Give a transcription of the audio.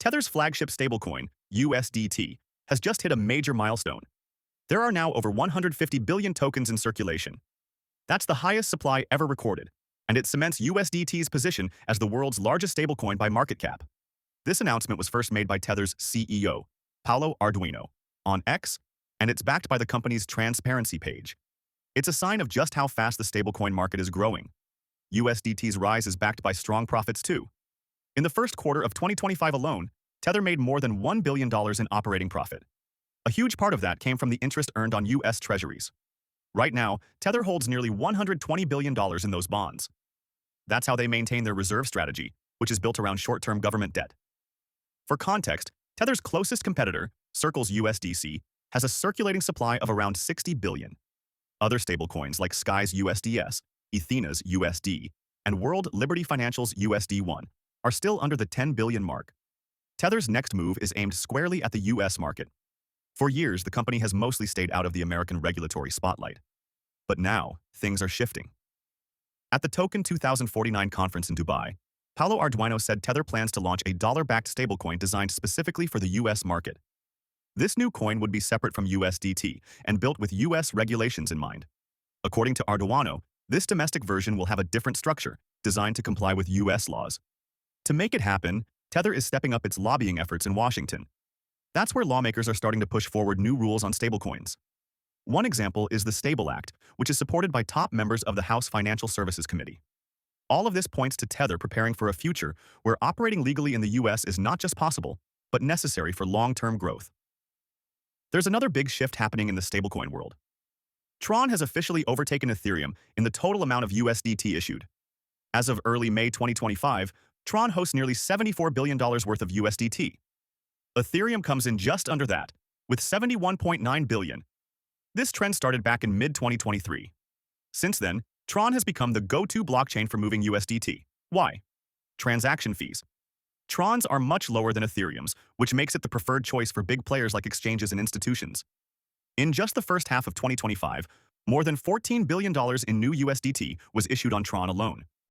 Tether's flagship stablecoin, USDT, has just hit a major milestone. There are now over 150 billion tokens in circulation. That's the highest supply ever recorded, and it cements USDT's position as the world's largest stablecoin by market cap. This announcement was first made by Tether's CEO, Paolo Arduino, on X, and it's backed by the company's transparency page. It's a sign of just how fast the stablecoin market is growing. USDT's rise is backed by strong profits too. In the first quarter of 2025 alone, Tether made more than $1 billion in operating profit. A huge part of that came from the interest earned on U.S. treasuries. Right now, Tether holds nearly $120 billion in those bonds. That's how they maintain their reserve strategy, which is built around short-term government debt. For context, Tether's closest competitor, Circle's USDC, has a circulating supply of around 60 billion. Other stablecoins like Sky's USDS, Ethereum's USD, and World Liberty Financial's USD1 are still under the 10 billion mark. Tether's next move is aimed squarely at the US market. For years, the company has mostly stayed out of the American regulatory spotlight. But now, things are shifting. At the Token 2049 conference in Dubai, Paolo Arduino said Tether plans to launch a dollar-backed stablecoin designed specifically for the US market. This new coin would be separate from USDT and built with US regulations in mind. According to Arduino, this domestic version will have a different structure, designed to comply with US laws. To make it happen, Tether is stepping up its lobbying efforts in Washington. That's where lawmakers are starting to push forward new rules on stablecoins. One example is the Stable Act, which is supported by top members of the House Financial Services Committee. All of this points to Tether preparing for a future where operating legally in the US is not just possible, but necessary for long-term growth. There's another big shift happening in the stablecoin world. TRON has officially overtaken Ethereum in the total amount of USDT issued. As of early May 2025, TRON hosts nearly $74 billion worth of USDT. Ethereum comes in just under that, with $71.9 billion. This trend started back in mid-2023. Since then, TRON has become the go-to blockchain for moving USDT. Why? Transaction fees. TRONs are much lower than Ethereum's, which makes it the preferred choice for big players like exchanges and institutions. In just the first half of 2025, more than $14 billion in new USDT was issued on TRON alone.